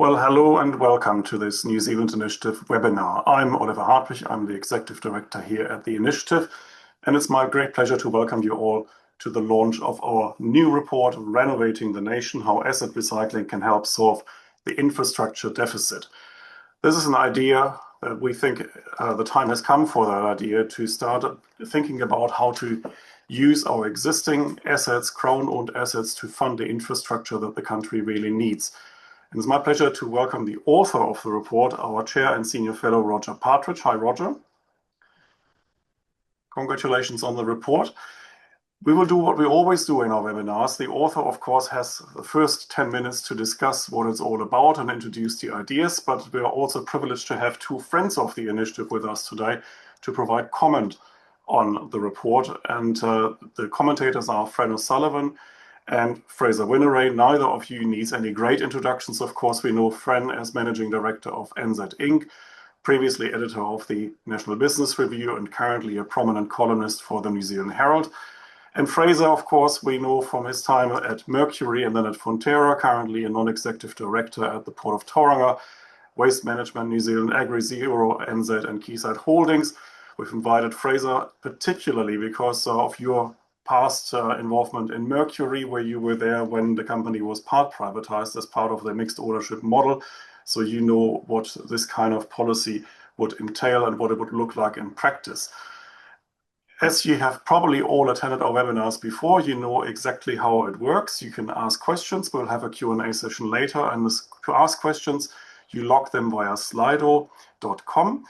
Well, hello and welcome to this New Zealand Initiative webinar. I'm Oliver Hartwich, I'm the Executive Director here at the Initiative, and it's my great pleasure to welcome you all to the launch of our new report, Renovating the Nation, How Asset Recycling Can Help Solve the Infrastructure Deficit. This is an idea that we think the time has come for that idea to start thinking about how to use our existing assets, Crown-owned assets, to fund the infrastructure that the country really needs. And it's my pleasure to welcome the author of the report, our Chair and Senior Fellow, Roger Partridge. Hi, Roger. Congratulations on the report. We will do what we always do in our webinars. The author, of course, has the first 10 minutes to discuss what it's all about and introduce the ideas, but we are also privileged to have two friends of the initiative with us today to provide comment on the report. And the commentators are Fran and Fraser Whineray. Neither of you needs any great introductions. Of course, we know Fran as Managing Director of NZ Inc., previously editor of the National Business Review and currently a prominent columnist for the New Zealand Herald. And Fraser, of course, we know from his time at Mercury and then at Fonterra, currently a non-executive director at the Port of Tauranga, Waste Management New Zealand, AgriZero, NZ and Quayside Holdings. We've invited Fraser particularly because of your past involvement in Mercury, where you were there when the company was part privatized as part of the mixed ownership model. So you know what this kind of policy would entail and what it would look like in practice. As you have probably all attended our webinars before, you know exactly how it works. You can ask questions. We'll have a Q&A session later. And to ask questions, you log them via slido.com.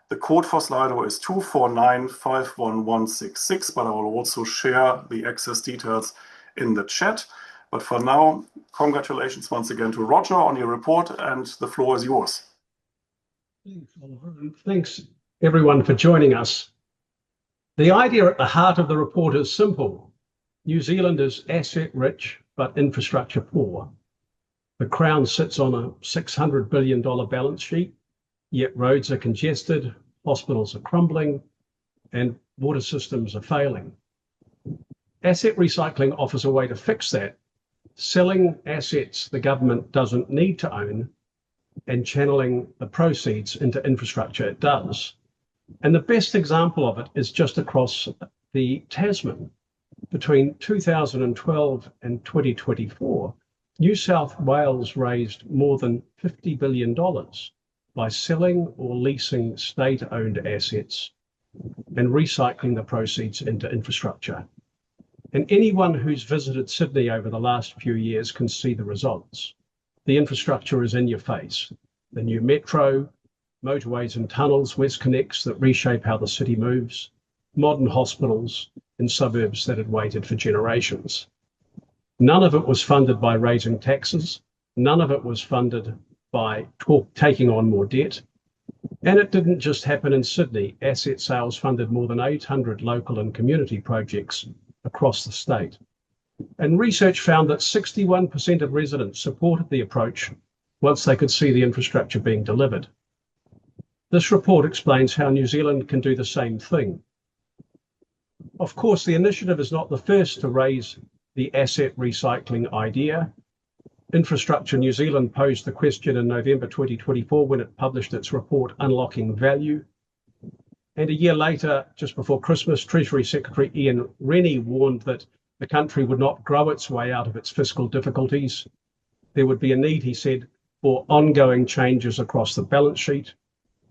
The code for Slido is 249-51166, but I will also share the access details in the chat. But for now, congratulations once again to Roger on your report, and the floor is yours. Thanks, Oliver, and thanks everyone for joining us. The idea at the heart of the report is simple. New Zealand is asset rich, but infrastructure poor. The Crown sits on a $600 billion balance sheet, yet roads are congested, hospitals are crumbling, and water systems are failing. Asset recycling offers a way to fix that, selling assets the government doesn't need to own and channeling the proceeds into infrastructure it does. And the best example of it is just across the Tasman. Between 2012 and 2024, New South Wales raised more than $50 billion by selling or leasing state-owned assets and recycling the proceeds into infrastructure. And anyone who's visited Sydney over the last few years can see the results. The infrastructure is in your face. The new metro, motorways and tunnels, WestConnex that reshape how the city moves, modern hospitals in suburbs that had waited for generations. None of it was funded by raising taxes. None of it was funded by taking on more debt. And it didn't just happen in Sydney. Asset sales funded more than 800 local and community projects across the state. And research found that 61% of residents supported the approach once they could see the infrastructure being delivered. This report explains how New Zealand can do the same thing. Of course, the initiative is not the first to raise the asset recycling idea. Infrastructure New Zealand posed the question in November 2024 when it published its report, Unlocking Value. And a year later, just before Christmas, Treasury Secretary Ian Rennie warned that the country would not grow its way out of its fiscal difficulties. There would be a need, he said, for ongoing changes across the balance sheet.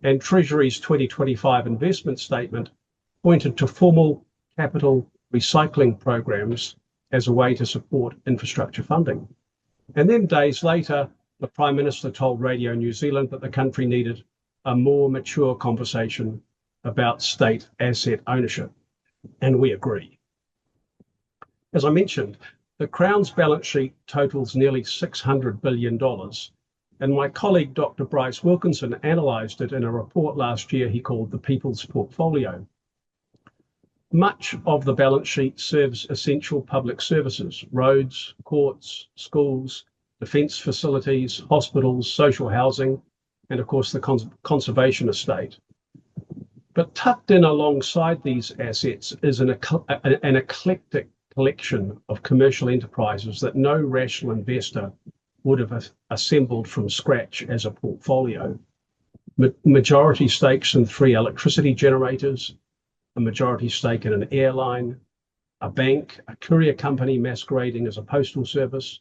And Treasury's 2025 investment statement pointed to formal capital recycling programs as a way to support infrastructure funding. And then days later, the Prime Minister told Radio New Zealand that the country needed a more mature conversation about state asset ownership. And we agree. As I mentioned, the Crown's balance sheet totals nearly $600 billion. And my colleague, Dr. Bryce Wilkinson, analysed it in a report last year he called The People's Portfolio. Much of the balance sheet serves essential public services, roads, courts, schools, defence facilities, hospitals, social housing, and of course the conservation estate. But tucked in alongside these assets is an eclectic collection of commercial enterprises that no rational investor would have assembled from scratch as a portfolio. Majority stakes in 3 electricity generators, a majority stake in an airline, a bank, a courier company masquerading as a postal service,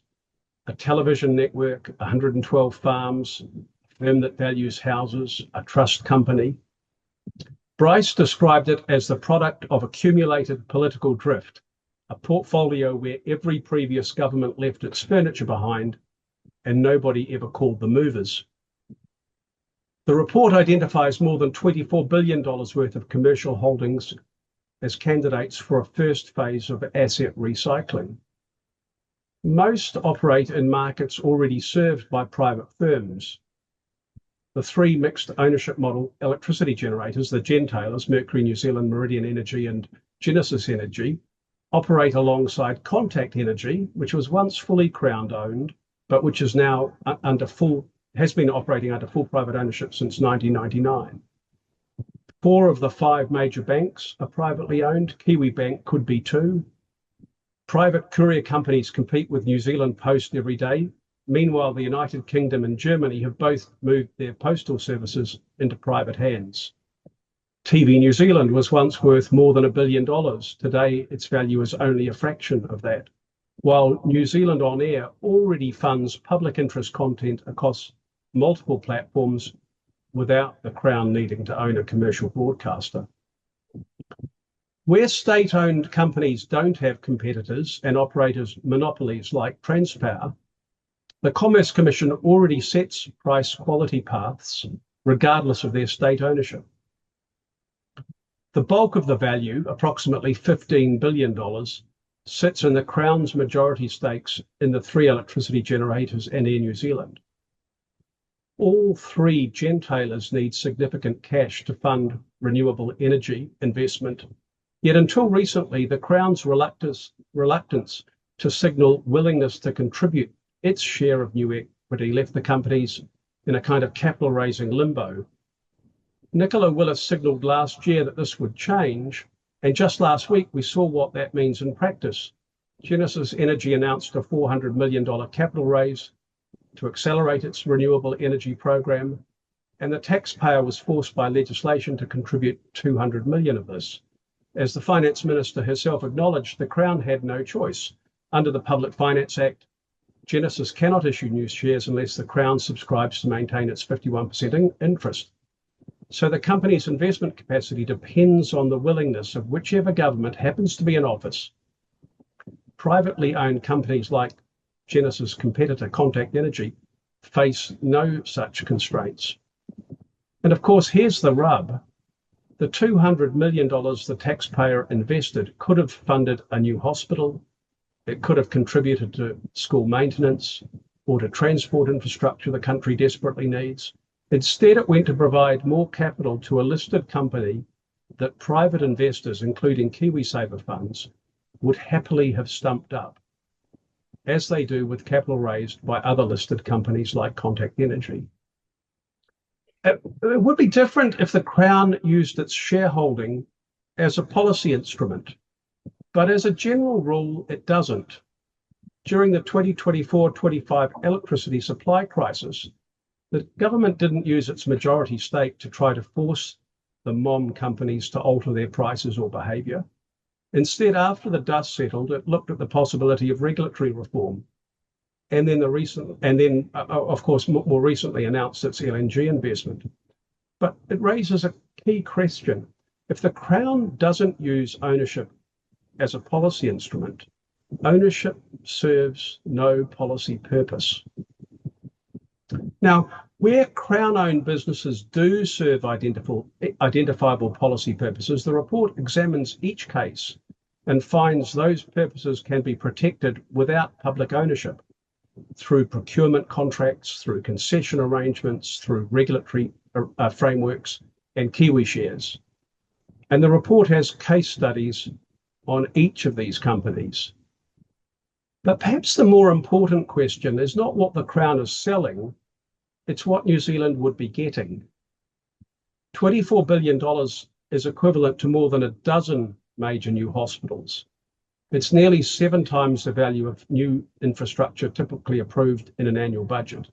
a television network, 112 farms, a firm that values houses, a trust company. Bryce described it as the product of accumulated political drift, a portfolio where every previous government left its furniture behind and nobody ever called the movers. The report identifies more than $24 billion worth of commercial holdings as candidates for a first phase of asset recycling. Most operate in markets already served by private firms. The 3 mixed ownership model electricity generators, the gentailers, Mercury, New Zealand, Meridian Energy and Genesis Energy, operate alongside Contact Energy, which was once fully Crown owned, but which is now has been operating under full private ownership since 1999. 4 of the 5 major banks are privately owned. Kiwi Bank could be 2. Private courier companies compete with New Zealand Post every day. Meanwhile, the United Kingdom and Germany have both moved their postal services into private hands. TV New Zealand was once worth more than $1 billion. Today, its value is only a fraction of that. While New Zealand On Air already funds public interest content across multiple platforms without the Crown needing to own a commercial broadcaster. Where state-owned companies don't have competitors and operators monopolies like Transpower, the Commerce Commission already sets price quality paths regardless of their state ownership. The bulk of the value, approximately $15 billion, sits in the Crown's majority stakes in the 3 electricity generators and Air New Zealand. All 3 gentailers need significant cash to fund renewable energy investment. Yet until recently, the Crown's reluctance to signal willingness to contribute its share of new equity left the companies in a kind of capital raising limbo. Nicola Willis signalled last year that this would change, and just last week we saw what that means in practice. Genesis Energy announced a $400 million capital raise to accelerate its renewable energy program, and the taxpayer was forced by legislation to contribute $200 million of this. As the Finance Minister herself acknowledged, the Crown had no choice. Under the Public Finance Act, Genesis cannot issue new shares unless the Crown subscribes to maintain its 51% interest. So the company's investment capacity depends on the willingness of whichever government happens to be in office. Privately owned companies like Genesis competitor Contact Energy face no such constraints. And of course, here's the rub. The $200 million the taxpayer invested could have funded a new hospital, it could have contributed to school maintenance or to transport infrastructure the country desperately needs. Instead, it went to provide more capital to a listed company that private investors, including KiwiSaver funds, would happily have stumped up, as they do with capital raised by other listed companies like Contact Energy. It would be different if the Crown used its shareholding as a policy instrument, but as a general rule, it doesn't. During the 2024-25 electricity supply crisis, the government didn't use its majority stake to try to force the MOM companies to alter their prices or behaviour. Instead, after the dust settled, it looked at the possibility of regulatory reform, and then of course, more recently announced its LNG investment. But it raises a key question. If the Crown doesn't use ownership as a policy instrument, ownership serves no policy purpose. Now, where Crown-owned businesses do serve identifiable policy purposes, the report examines each case and finds those purposes can be protected without public ownership through procurement contracts, through concession arrangements, through regulatory frameworks and Kiwi shares. And the report has case studies on each of these companies. But perhaps the more important question is not what the Crown is selling, it's what New Zealand would be getting. $24 billion is equivalent to more than a dozen major new hospitals. It's nearly 7 times the value of new infrastructure typically approved in an annual budget.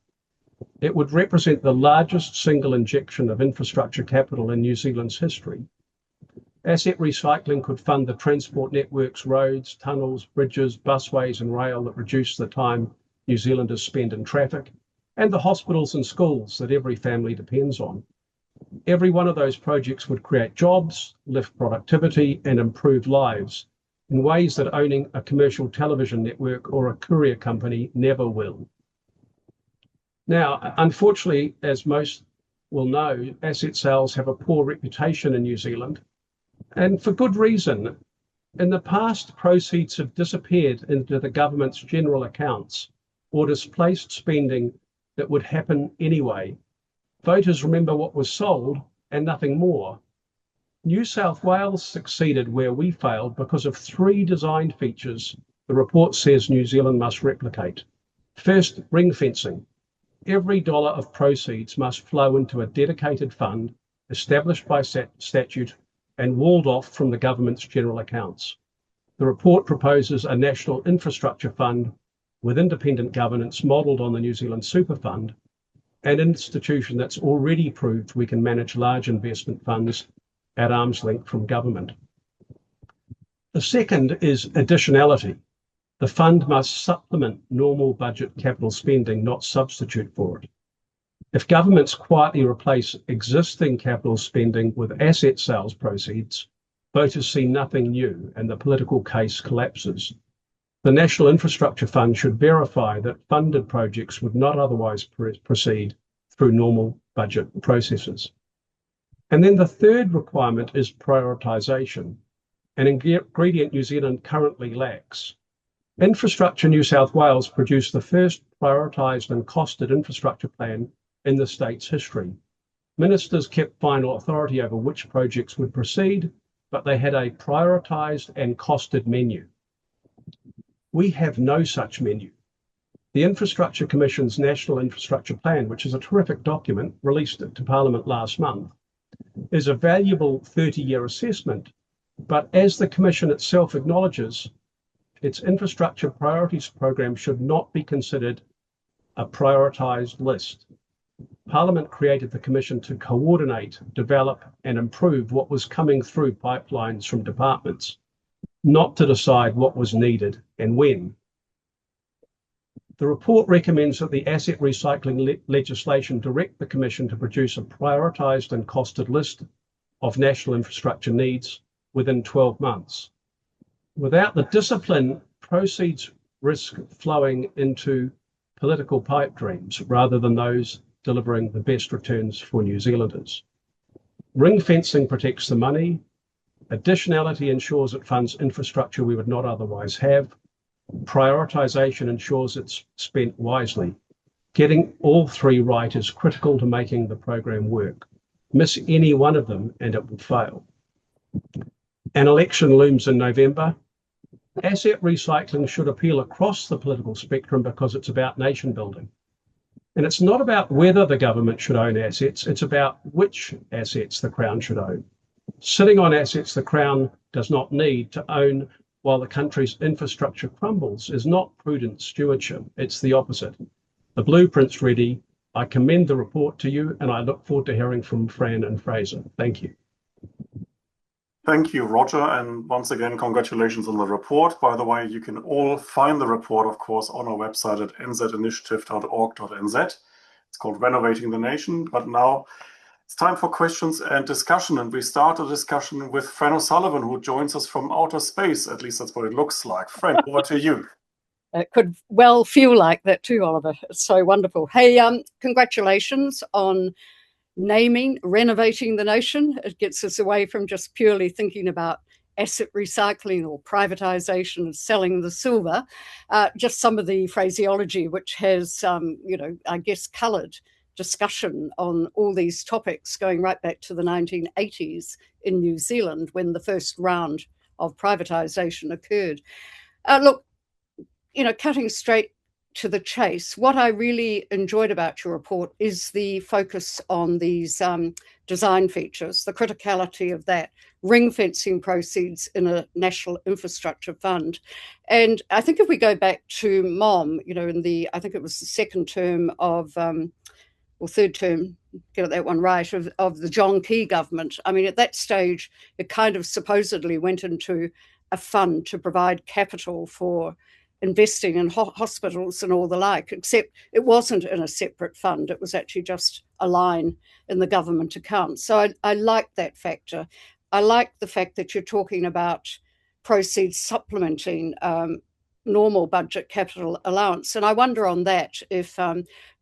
It would represent the largest single injection of infrastructure capital in New Zealand's history. Asset recycling could fund the transport networks, roads, tunnels, bridges, busways and rail that reduce the time New Zealanders spend in traffic, and the hospitals and schools that every family depends on. Every one of those projects would create jobs, lift productivity and improve lives in ways that owning a commercial television network or a courier company never will. Now, unfortunately, as most will know, asset sales have a poor reputation in New Zealand, and for good reason. In the past, proceeds have disappeared into the government's general accounts or displaced spending that would happen anyway. Voters remember what was sold and nothing more. New South Wales succeeded where we failed because of 3 design features the report says New Zealand must replicate. First, ring fencing. Every dollar of proceeds must flow into a dedicated fund established by statute and walled off from the government's general accounts. The report proposes a national infrastructure fund with independent governance modelled on the New Zealand Super Fund, an institution that's already proved we can manage large investment funds at arm's length from government. The second is additionality. The fund must supplement normal budget capital spending, not substitute for it. If governments quietly replace existing capital spending with asset sales proceeds, voters see nothing new and the political case collapses. The National Infrastructure Fund should verify that funded projects would not otherwise proceed through normal budget processes. And then the third requirement is prioritisation, an ingredient New Zealand currently lacks. Infrastructure New South Wales produced the first prioritised and costed infrastructure plan in the state's history. Ministers kept final authority over which projects would proceed, but they had a prioritised and costed menu. We have no such menu. The Infrastructure Commission's National Infrastructure Plan, which is a terrific document released to Parliament last month, is a valuable 30-year assessment, but as the Commission itself acknowledges, its infrastructure priorities program should not be considered a prioritised list. Parliament created the Commission to coordinate, develop and improve what was coming through pipelines from departments, not to decide what was needed and when. The report recommends that the asset recycling legislation direct the Commission to produce a prioritised and costed list of national infrastructure needs within 12 months. Without the discipline, proceeds risk flowing into political pipe dreams rather than those delivering the best returns for New Zealanders. Ring fencing protects the money. Additionality ensures it funds infrastructure we would not otherwise have. Prioritisation ensures it's spent wisely. Getting all 3 right is critical to making the program work. Miss any one of them and it will fail. An election looms in November. Asset recycling should appeal across the political spectrum because it's about nation building. And it's not about whether the government should own assets, it's about which assets the Crown should own. Sitting on assets the Crown does not need to own while the country's infrastructure crumbles is not prudent stewardship, it's the opposite. The blueprint's ready. I commend the report to you and I look forward to hearing from Fran and Fraser. Thank you. Thank you, Roger, and once again, congratulations on the report. By the way, you can all find the report, of course, on our website at nzinitiative.org.nz. It's called Renovating the Nation, but now it's time for questions and discussion, and we start a discussion with Fran O'Sullivan, who joins us from outer space. At least that's what it looks like. Fran, over to you. It could well feel like that too, Oliver. It's so wonderful. Hey, congratulations on naming Renovating the Nation. It gets us away from just purely thinking about asset recycling or privatisation and selling the silver. Just some of the phraseology which has, I guess, coloured discussion on all these topics going right back to the 1980s in New Zealand when the first round of privatisation occurred. Look, cutting straight to the chase, what I really enjoyed about your report is the focus on these design features, the criticality of that, ring fencing proceeds in a national infrastructure fund. And I think if we go back to MOM, I think it was the second term of, or third term, get that one right, of the John Key government. I mean, at that stage, it kind of supposedly went into a fund to provide capital for investing in hospitals and all the like, except it wasn't in a separate fund. It was actually just a line in the government account. So I like that factor. I like the fact that you're talking about proceeds supplementing normal budget capital allowance. And I wonder on that if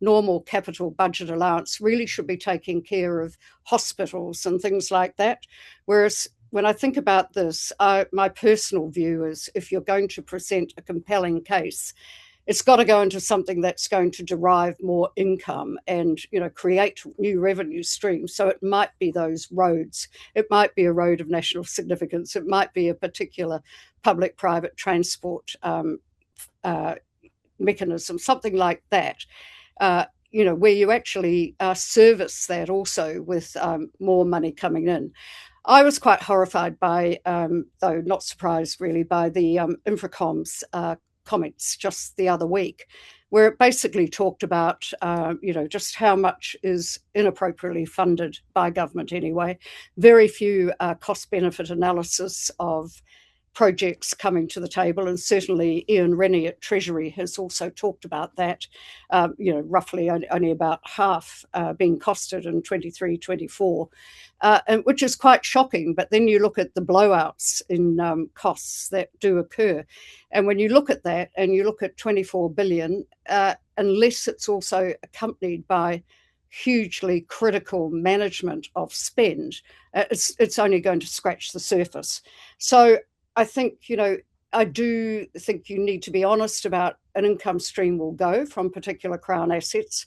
normal capital budget allowance really should be taking care of hospitals and things like that. Whereas when I think about this, my personal view is if you're going to present a compelling case, it's got to go into something that's going to derive more income and create new revenue streams. So it might be those roads. It might be a road of national significance. It might be a particular public-private transport mechanism, something like that. Where you actually service that also with more money coming in. I was quite horrified by, though not surprised really, by the Infracom's comments just the other week, where it basically talked about, just how much is inappropriately funded by government anyway. Very few cost-benefit analysis of projects coming to the table, and certainly Ian Rennie at Treasury has also talked about that, roughly only about half being costed in 23-24, and which is quite shocking. But then you look at the blowouts in costs that do occur, and when you look at that and you look at 24 billion, unless it's also accompanied by hugely critical management of spend, it's only going to scratch the surface. So I think, I do think you need to be honest about an income stream will go from particular Crown assets.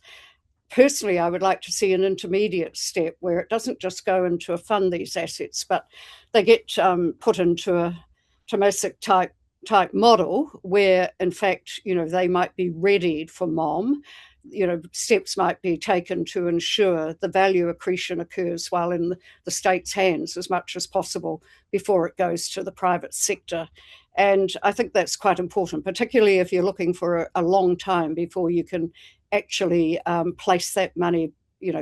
Personally, I would like to see an intermediate step where it doesn't just go into a fund, these assets, but they get put into a Temasek type model where, in fact, they might be readied for MOM. Steps might be taken to ensure the value accretion occurs while in the state's hands as much as possible before it goes to the private sector. And I think that's quite important, particularly if you're looking for a long time before you can actually place that money,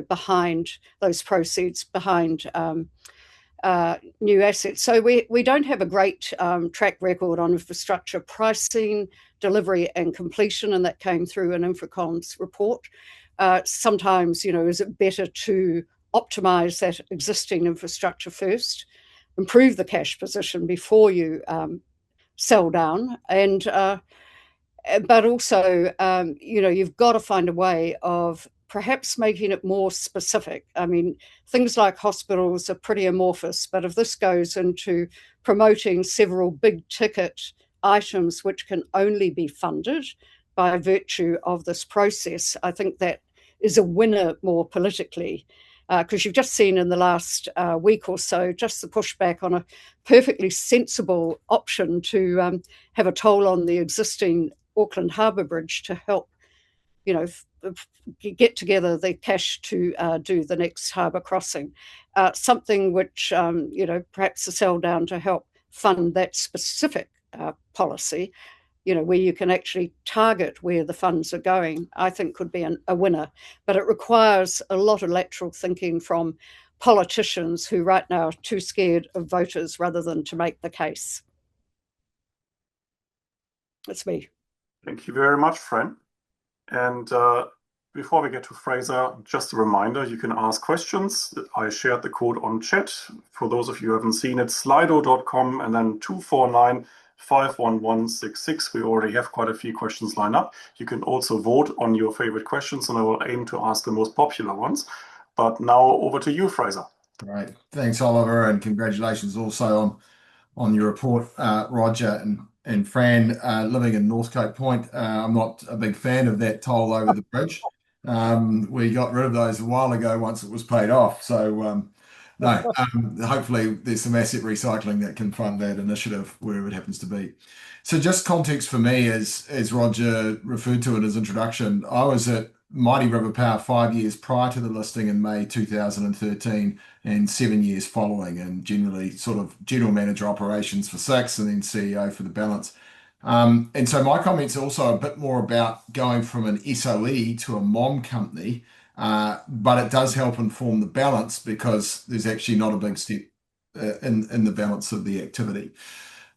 behind those proceeds, behind new assets. So we don't have a great track record on infrastructure pricing, delivery and completion, and that came through in Infracom's report. Sometimes, is it better to optimise that existing infrastructure first, improve the cash position before you sell down, and but also, you've got to find a way of perhaps making it more specific. I mean, things like hospitals are pretty amorphous, but if this goes into promoting several big ticket items which can only be funded by virtue of this process, I think that is a winner more politically. Because you've just seen in the last week or so just the pushback on a perfectly sensible option to have a toll on the existing Auckland Harbour Bridge to help, get together the cash to do the next harbour crossing. Something which, perhaps a sell down to help fund that specific policy, where you can actually target where the funds are going, I think could be a winner. But it requires a lot of lateral thinking from politicians who right now are too scared of voters rather than to make the case. That's me. Thank you very much, Fran. And before we get to Fraser, just a reminder, you can ask questions. I shared the code on chat. For those of you who haven't seen it, slido.com and then 249-51166. We already have quite a few questions lined up. You can also vote on your favorite questions, and I will aim to ask the most popular ones. But now over to you, Fraser. Great. Thanks, Oliver, and congratulations also on your report, Roger and Fran. Living in Northcote Point, I'm not a big fan of that toll over the bridge. We got rid of those a while ago once it was paid off. So No, hopefully there's some asset recycling that can fund that initiative wherever it happens to be. So just context for me, as Roger referred to in his introduction, I was at Mighty River Power 5 years prior to the listing in May 2013 and 7 years following, and generally sort of general manager operations for 6 and then CEO for the balance. And so my comments are also a bit more about going from an SOE to a mom company, but it does help inform the balance because there's actually not a big step in the balance of the activity.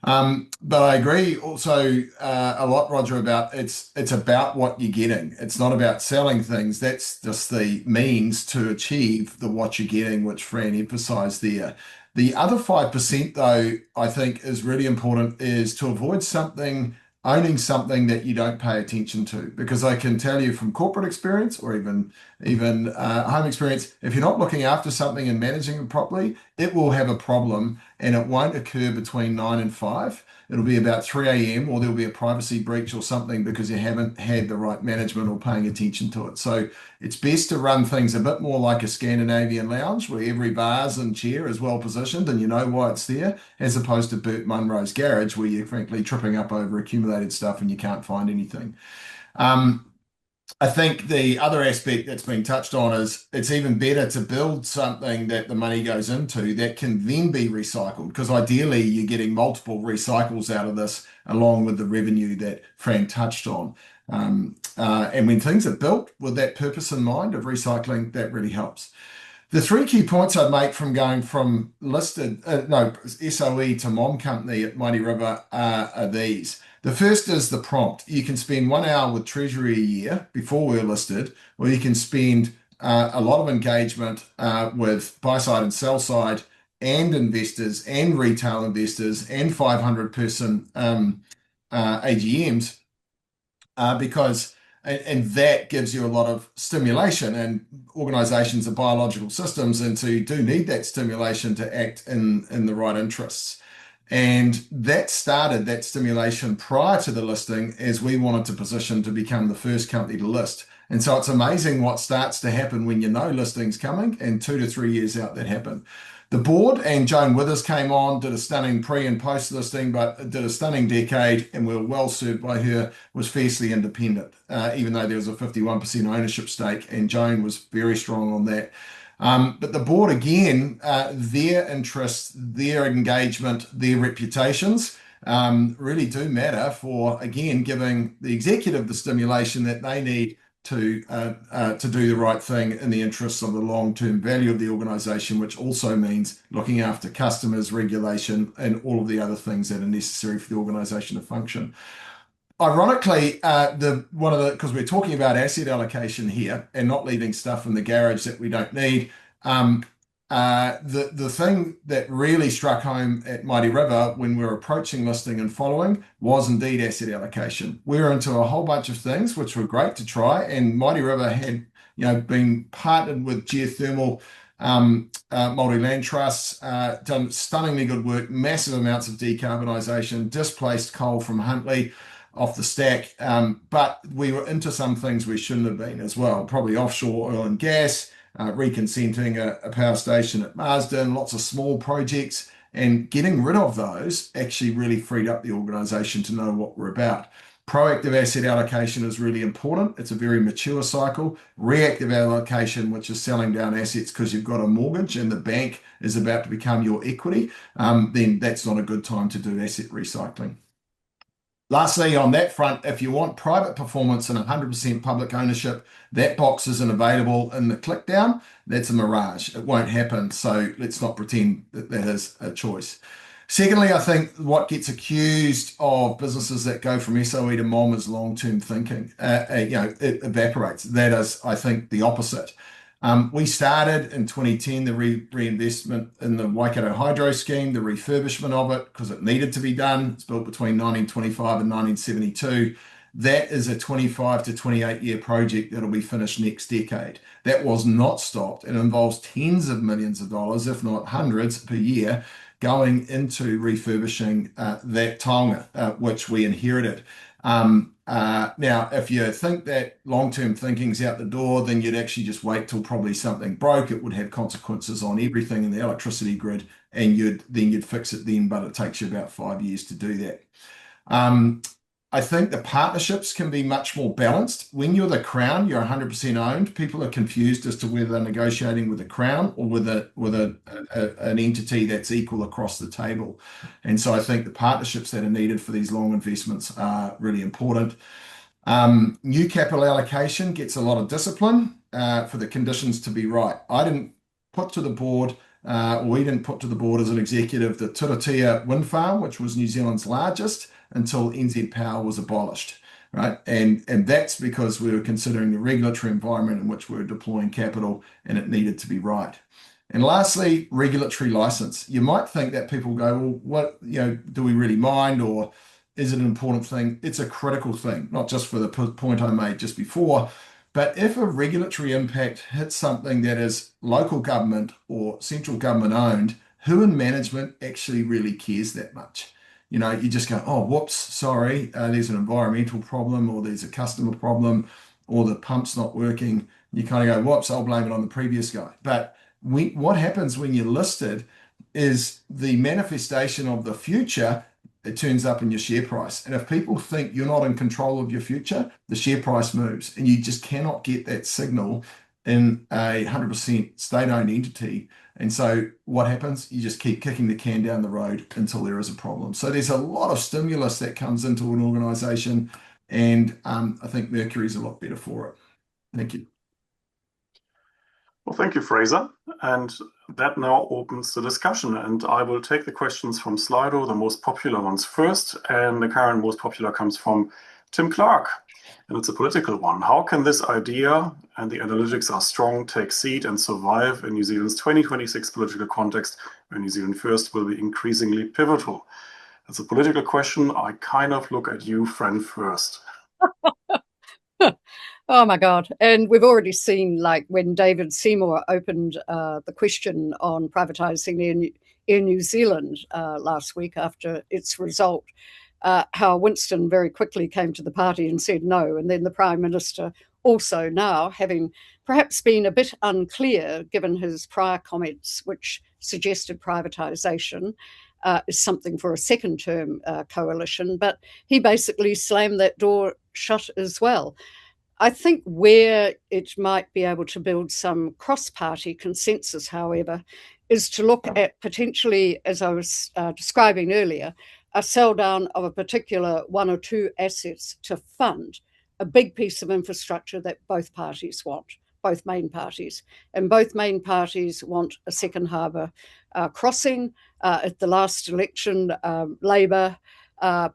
But I agree also a lot, Roger, about it's about what you're getting. It's not about selling things. That's just the means to achieve the what you're getting, which Fran emphasised there. The other 5%, though, I think is really important, is to avoid owning something that you don't pay attention to. Because I can tell you from corporate experience or even home experience, if you're not looking after something and managing it properly, it will have a problem and it won't occur between 9 and 5. It'll be about 3 a.m. or there'll be a privacy breach or something because you haven't had the right management or paying attention to it. So it's best to run things a bit more like a Scandinavian lounge where every vase and chair is well positioned and you know why it's there, as opposed to Burt Munro's garage where you're frankly tripping up over accumulated stuff and you can't find anything. I think the other aspect that's been touched on is it's even better to build something that the money goes into that can then be recycled, because ideally you're getting multiple recycles out of this along with the revenue that Fran touched on. And when things are built with that purpose in mind of recycling, that really helps. The 3 key points I'd make from going from SOE to mom company at Mighty River are these. The first is the prompt. You can spend 1 hour with Treasury a year before we're listed, or you can spend a lot of engagement with buy side and sell side and investors and retail investors and 500-person AGMs because that gives you a lot of stimulation, and organizations are biological systems and so you do need that stimulation to act in the right interests. And that started that stimulation prior to the listing as we wanted to position to become the first company to list. And so it's amazing what starts to happen when you know listing's coming, and 2 to 3 years out that happened. The board and Joan Withers came on, did a stunning pre and post listing, but did a stunning decade, and we were well served by her, was fiercely independent, even though there was a 51% ownership stake, and Joan was very strong on that. But the board, again, their interests, their engagement, their reputations really do matter for, again, giving the executive the stimulation that they need to do the right thing in the interests of the long-term value of the organisation, which also means looking after customers, regulation, and all of the other things that are necessary for the organisation to function. Ironically, because we're talking about asset allocation here and not leaving stuff in the garage that we don't need, the thing that really struck home at Mighty River when we were approaching listing and following was indeed asset allocation. We were into a whole bunch of things which were great to try, and Mighty River had been partnered with geothermal multi-land trusts, done stunningly good work, massive amounts of decarbonisation, displaced coal from Huntley off the stack, but we were into some things we shouldn't have been as well, probably offshore oil and gas, reconsenting a power station at Marsden, lots of small projects, and getting rid of those actually really freed up the organisation to know what we're about. Proactive asset allocation is really important. It's a very mature cycle. Reactive allocation, which is selling down assets because you've got a mortgage and the bank is about to become your equity, then that's not a good time to do asset recycling. Lastly, on that front, if you want private performance and 100% public ownership, that box isn't available in the click down. That's a mirage. It won't happen. So let's not pretend that that is a choice. Secondly, I think what gets accused of businesses that go from SOE to MOM is long-term thinking. It evaporates. That is, I think, the opposite. We started in 2010 the reinvestment in the Waikato Hydro Scheme, the refurbishment of it, because it needed to be done. It's built between 1925 and 1972. That is a 25 to 28 year project that'll be finished next decade. That was not stopped. It involves tens of millions of dollars, if not hundreds per year, going into refurbishing that taonga, which we inherited. Now, if you think that long-term thinking's out the door, then you'd actually just wait till probably something broke. It would have consequences on everything in the electricity grid, and you'd fix it then, but it takes you about 5 years to do that. I think the partnerships can be much more balanced. When you're the Crown, you're 100% owned. People are confused as to whether they're negotiating with the Crown or with an entity that's equal across the table. And so I think the partnerships that are needed for these long investments are really important. New capital allocation gets a lot of discipline for the conditions to be right. I didn't put to the board, we didn't put to the board as an executive, the Turitea wind farm, which was New Zealand's largest, until NZ Power was abolished, right? And that's because we were considering the regulatory environment in which we were deploying capital, and it needed to be right. And lastly, regulatory license. You might think that people go, well, what, do we really mind, or is it an important thing? It's a critical thing, not just for the point I made just before, but if a regulatory impact hits something that is local government or central government owned, who in management actually really cares that much? You just go, oh, whoops, sorry, there's an environmental problem, or there's a customer problem, or the pump's not working. You kind of go, whoops, I'll blame it on the previous guy. But what happens when you're listed is the manifestation of the future, it turns up in your share price. And if people think you're not in control of your future, the share price moves, and you just cannot get that signal in a 100% state-owned entity. And so what happens? You just keep kicking the can down the road until there is a problem. So there's a lot of stimulus that comes into an organization, and I think Mercury is a lot better for it. Thank you. Well, thank you, Fraser. And that now opens the discussion. And I will take the questions from Slido, the most popular ones first. And the current most popular comes from Tim Clark. And it's a political one. How can this idea, and the analytics are strong, take seed and survive in New Zealand's 2026 political context, where New Zealand First will be increasingly pivotal? It's a political question. I kind of look at you, Fran, first. Oh my God. And we've already seen, like, when David Seymour opened the question on privatising Air New Zealand last week after its result, how Winston very quickly came to the party and said no. And then the Prime Minister also now, having perhaps been a bit unclear given his prior comments, which suggested privatisation is something for a second term coalition, but he basically slammed that door shut as well. I think where it might be able to build some cross-party consensus, however, is to look at potentially, as I was describing earlier, a sell down of a particular one or two assets to fund a big piece of infrastructure that both parties want, both main parties. And both main parties want a second harbour crossing. At the last election, Labour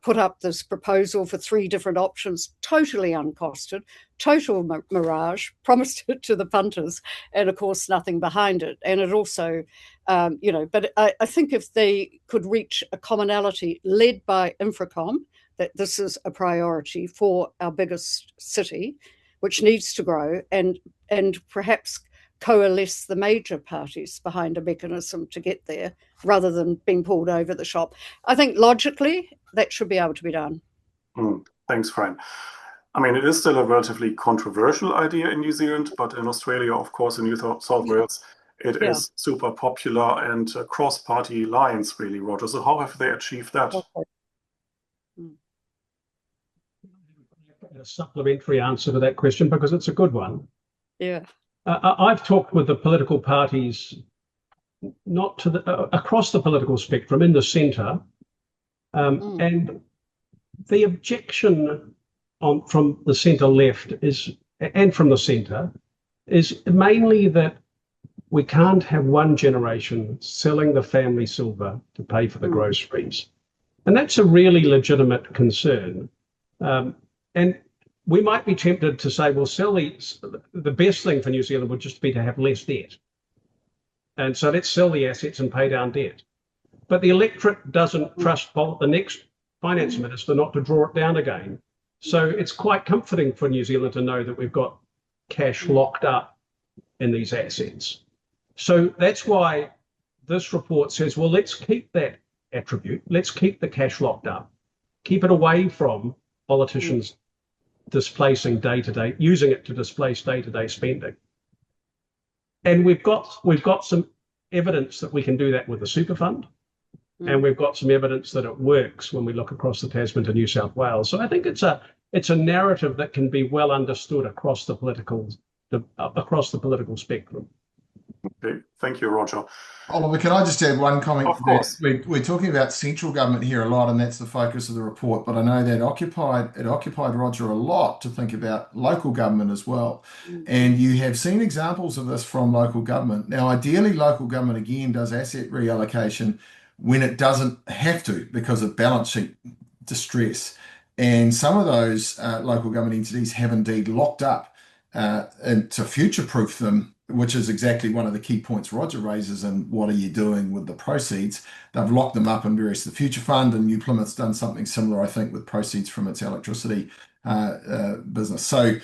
put up this proposal for 3 different options, totally uncosted, total mirage, promised it to the punters, and of course nothing behind it. And it also, but I think if they could reach a commonality led by Infracom, that this is a priority for our biggest city, which needs to grow, and perhaps coalesce the major parties behind a mechanism to get there rather than being pulled over the shop. I think logically that should be able to be done. Thanks, Fran. I mean, it is still a relatively controversial idea in New Zealand, but in Australia, of course, in New South Wales, it is super popular and cross-party lines, really, Roger. So how have they achieved that? A supplementary answer to that question, because it's a good one. Yeah. I've talked with the political parties, not to across the political spectrum, in the centre, and the objection from the centre left and from the centre is mainly that we can't have one generation selling the family silver to pay for the groceries, and that's a really legitimate concern. And we might be tempted to say, well, the best thing for New Zealand would just be to have less debt. And so let's sell the assets and pay down debt. But the electorate doesn't trust the next finance minister not to draw it down again. So it's quite comforting for New Zealand to know that we've got cash locked up in these assets. So that's why this report says, well, let's keep that attribute. Let's keep the cash locked up. Keep it away from politicians displacing day-to-day, using it to displace day-to-day spending. And we've got some evidence that we can do that with the super fund. And we've got some evidence that it works when we look across the Tasman to New South Wales. So I think it's a narrative that can be well understood across the political spectrum. Okay, thank you, Roger. Oliver, can I just add one comment? Of course. We're talking about central government here a lot, and that's the focus of the report. But I know that it occupied Roger a lot to think about local government as well. And you have seen examples of this from local government. Now, ideally, local government again does asset reallocation when it doesn't have to because of balance sheet distress. And some of those local government entities have indeed locked up and to future-proof them, which is exactly one of the key points Roger raises. And what are you doing with the proceeds? They've locked them up in various the future fund, and New Plymouth's done something similar, I think, with proceeds from its electricity business. So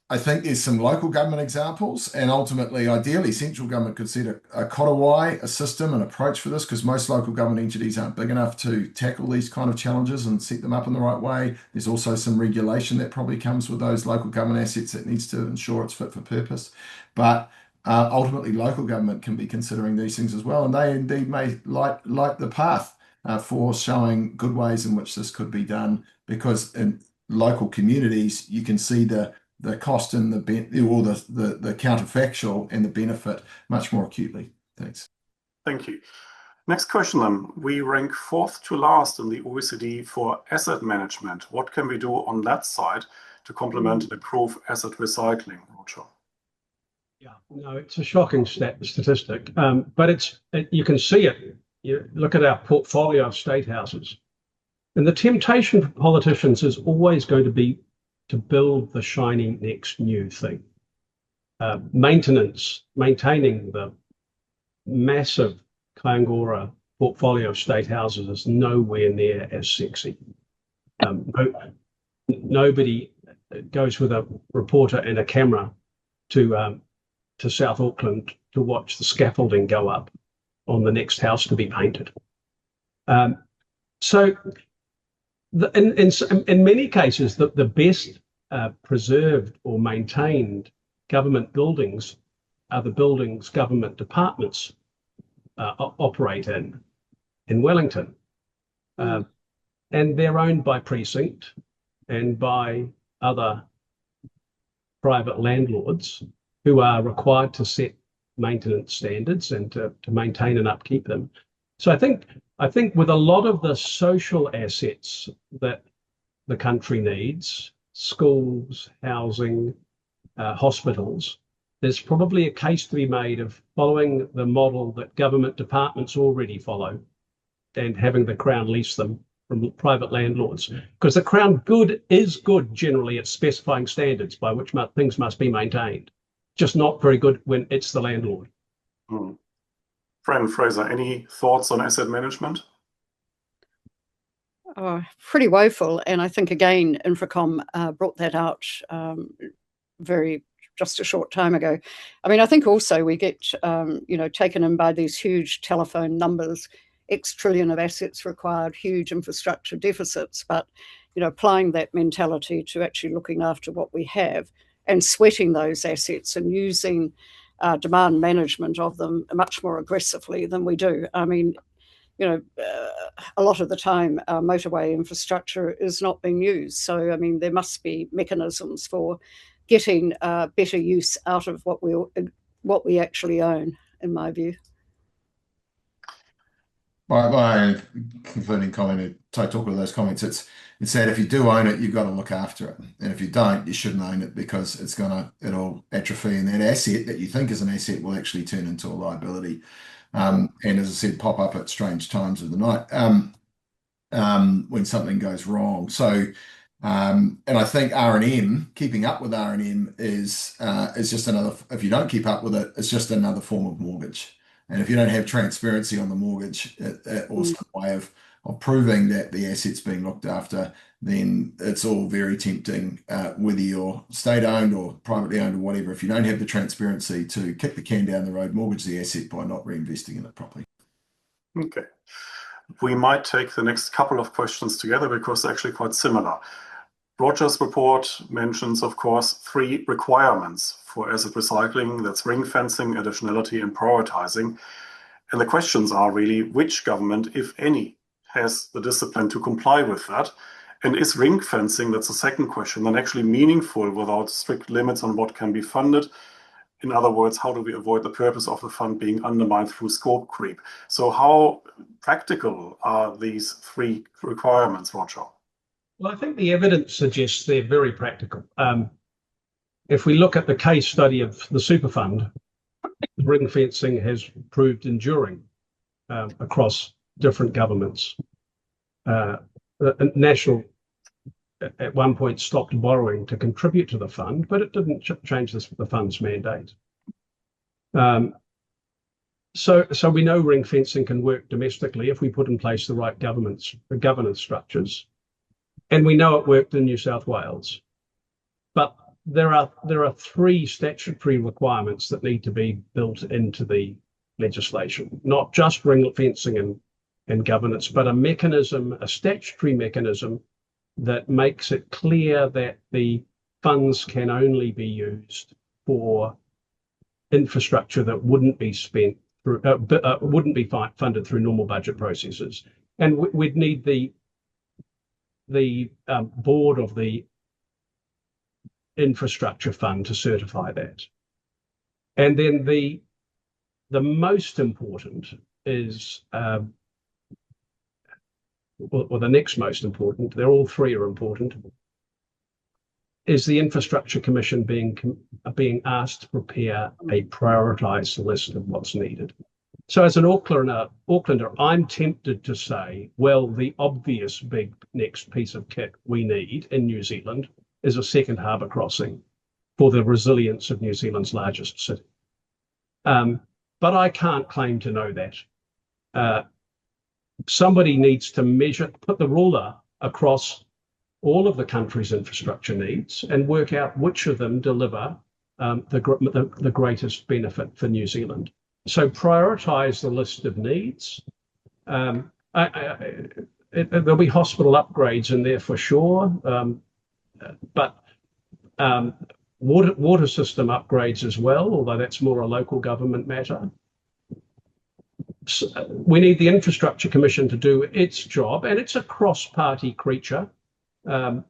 I think there's some local government examples, and ultimately, ideally, central government could set a codaway, a system, an approach for this, because most local government entities aren't big enough to tackle these kind of challenges and set them up in the right way. There's also some regulation that probably comes with those local government assets that needs to ensure it's fit for purpose. But ultimately, local government can be considering these things as well, and they indeed may light the path for showing good ways in which this could be done, because in local communities, you can see the cost and the counterfactual and the benefit much more acutely. Thanks. Thank you. Next question then. We rank 4th to last in the OECD for asset management. What can we do on that side to complement and improve asset recycling, Roger? Yeah, no, it's a shocking statistic, but you can see it. You look at our portfolio of state houses, and the temptation for politicians is always going to be to build the shiny next new thing. Maintaining the massive Kāinga portfolio of state houses is nowhere near as sexy. Nobody goes with a reporter and a camera to South Auckland to watch the scaffolding go up on the next house to be painted. So in many cases, the best preserved or maintained government buildings are the buildings government departments operate in Wellington. And they're owned by precinct and by other private landlords who are required to set maintenance standards and to maintain and upkeep them. So I think with a lot of the social assets that the country needs, schools, housing, hospitals, there's probably a case to be made of following the model that government departments already follow and having the Crown lease them from private landlords. Because the Crown good is good generally at specifying standards by which things must be maintained, just not very good when it's the landlord. Fran, Fraser, any thoughts on asset management? Pretty woeful, and I think again Infracom brought that out just a short time ago. I mean, I think also we get taken in by these huge telephone numbers, X trillion of assets required, huge infrastructure deficits, but applying that mentality to actually looking after what we have and sweating those assets and using demand management of them much more aggressively than we do. I mean, a lot of the time our motorway infrastructure is not being used. So, I mean, there must be mechanisms for getting better use out of what we actually own, in my view. My concluding comment, to talk with those comments, it's that if you do own it, you've got to look after it. And if you don't, you shouldn't own it, because it'll atrophy, and that asset that you think is an asset will actually turn into a liability. And as I said, pop up at strange times of the night when something goes wrong. So, and I think R&M, keeping up with R&M is just another, if you don't keep up with it, it's just another form of mortgage. And if you don't have transparency on the mortgage or some way of proving that the asset's being looked after, then it's all very tempting, whether you're state-owned or privately owned or whatever. If you don't have the transparency to kick the can down the road, mortgage the asset by not reinvesting in it properly. Okay. We might take the next couple of questions together because they're actually quite similar. Roger's report mentions, of course, 3 requirements for asset recycling. That's ring fencing, additionality, and prioritizing. And the questions are really, which government, if any, has the discipline to comply with that? And is ring fencing, that's the second question, then actually meaningful without strict limits on what can be funded? In other words, how do we avoid the purpose of the fund being undermined through scope creep? So how practical are these 3 requirements, Roger? Well, I think the evidence suggests they're very practical. If we look at the case study of the super fund, ring fencing has proved enduring across different governments. National, at one point, stopped borrowing to contribute to the fund, but it didn't change the fund's mandate. So we know ring fencing can work domestically if we put in place the right governance structures. And we know it worked in New South Wales. But there are 3 statutory requirements that need to be built into the legislation, not just ring fencing and governance, but a statutory mechanism that makes it clear that the funds can only be used for infrastructure that wouldn't be spent through, wouldn't be funded through normal budget processes. And we'd need the board of the infrastructure fund to certify that. And then the most important is, or the next most important, they're all 3 are important, is the Infrastructure Commission being asked to prepare a prioritised list of what's needed. So as an Aucklander, I'm tempted to say, well, the obvious big next piece of kit we need in New Zealand is a second harbour crossing for the resilience of New Zealand's largest city. But I can't claim to know that. Somebody needs to put the ruler across all of the country's infrastructure needs and work out which of them deliver the greatest benefit for New Zealand. So prioritise the list of needs. There'll be hospital upgrades in there for sure, but water system upgrades as well, although that's more a local government matter. So we need the Infrastructure Commission to do its job, and it's a cross-party creature. And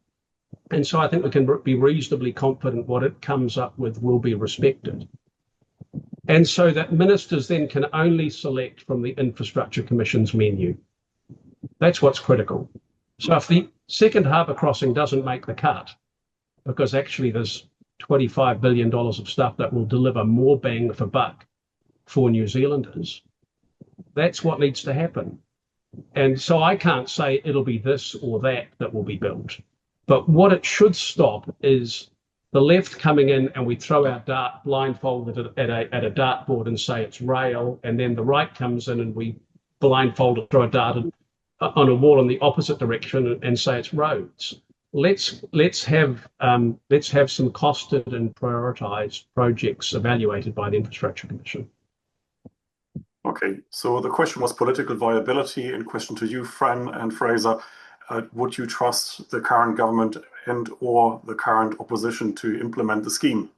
so I think we can be reasonably confident what it comes up with will be respected. And so that ministers then can only select from the Infrastructure Commission's menu. That's what's critical. So if the second harbour crossing doesn't make the cut, because actually there's $25 billion of stuff that will deliver more bang for buck for New Zealanders, that's what needs to happen. And so I can't say it'll be this or that will be built. But what it should stop is the left coming in and we throw our dart blindfolded at a dartboard and say it's rail, and then the right comes in and we blindfolded throw a dart on a wall in the opposite direction and say it's roads. Let's have some costed and prioritised projects evaluated by the Infrastructure Commission. Okay, so the question was political viability. And question to you, Fran and Fraser, would you trust the current government and or the current opposition to implement the scheme?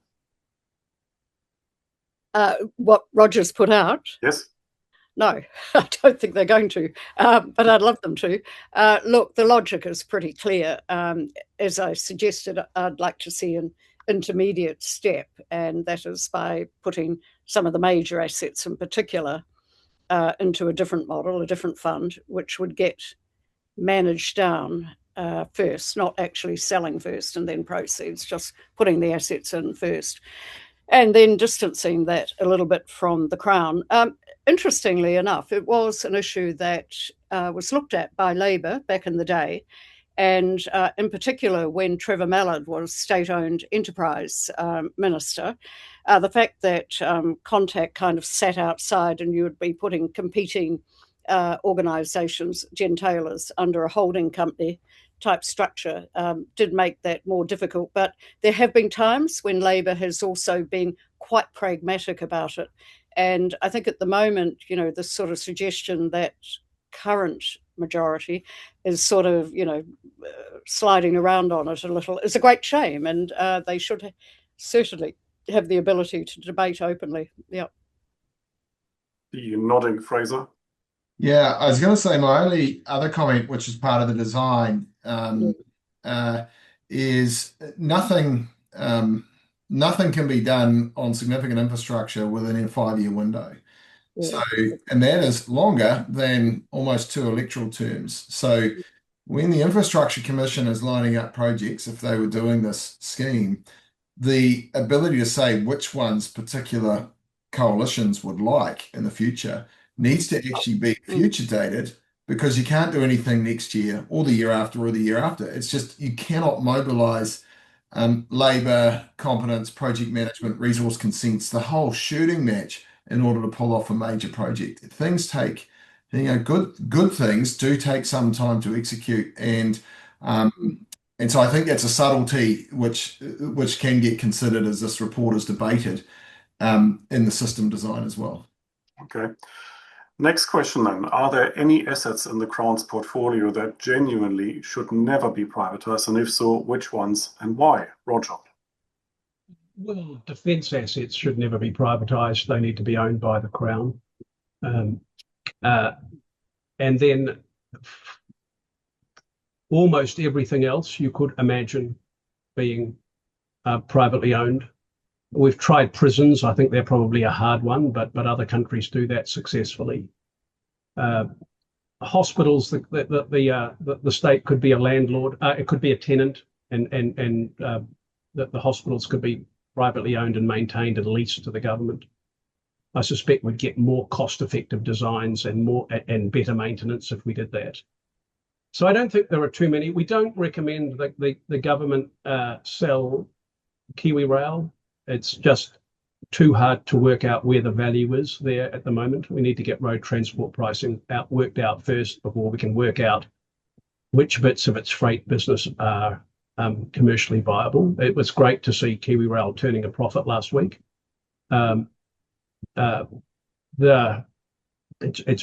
What Roger's put out? Yes. No, I don't think they're going to, but I'd love them to. Look, the logic is pretty clear. As I suggested, I'd like to see an intermediate step, and that is by putting some of the major assets in particular into a different model, a different fund, which would get managed down first, not actually selling first and then proceeds, just putting the assets in first, and then distancing that a little bit from the Crown. Interestingly enough, it was an issue that was looked at by Labour back in the day, and in particular when Trevor Mallard was state-owned enterprise minister, the fact that Contact kind of sat outside and you would be putting competing organisations, gentailers, under a holding company type structure did make that more difficult. But there have been times when Labour has also been quite pragmatic about it. And I think at the moment, this sort of suggestion that current majority is sort of, sliding around on it a little. It's a great shame, and they should certainly have the ability to debate openly. Yeah. You're nodding, Fraser. Yeah, I was going to say my only other comment, which is part of the design, is nothing. Nothing can be done on significant infrastructure within a 5-year window. Yeah. So, and that is longer than almost 2 electoral terms. So when the Infrastructure Commission is lining up projects, if they were doing this scheme, the ability to say which ones particular coalitions would like in the future needs to actually be future dated, because you can't do anything next year or the year after or the year after. It's just, you cannot mobilize labour, competence, project management, resource consents, the whole shooting match in order to pull off a major project. Things take, good things do take some time to execute, and so I think that's a subtlety which can get considered as this report is debated in the system design as well. Okay. Next question then. Are there any assets in the Crown's portfolio that genuinely should never be privatised? And if so, which ones and why? Roger. Well, defence assets should never be privatised. They need to be owned by the Crown. And then almost everything else you could imagine being privately owned. We've tried prisons. I think they're probably a hard one, but other countries do that successfully. Hospitals, the state could be a landlord. It could be a tenant, and the hospitals could be privately owned and maintained and leased to the government. I suspect we'd get more cost-effective designs and better maintenance if we did that. So I don't think there are too many. We don't recommend that the government sell Kiwi Rail. It's just too hard to work out where the value is there at the moment. We need to get road transport pricing worked out first before we can work out which bits of its freight business are commercially viable. It was great to see Kiwi Rail turning a profit last week. It's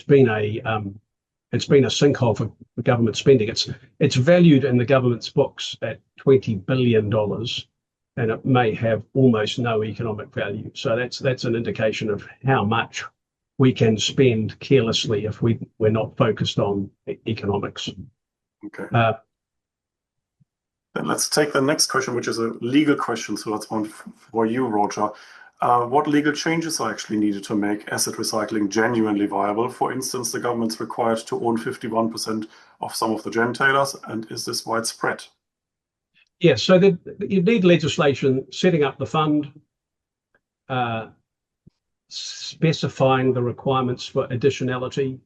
been a sinkhole for government spending. It's valued in the government's books at $20 billion. And it may have almost no economic value. So that's an indication of how much we can spend carelessly if we're not focused on economics. Okay. Then let's take the next question, which is a legal question. So that's one for you, Roger. What legal changes are actually needed to make asset recycling genuinely viable? For instance, the government's required to own 51% of some of the gentailers, and is this widespread? Yes, so you need legislation setting up the fund, specifying the requirements for additionality.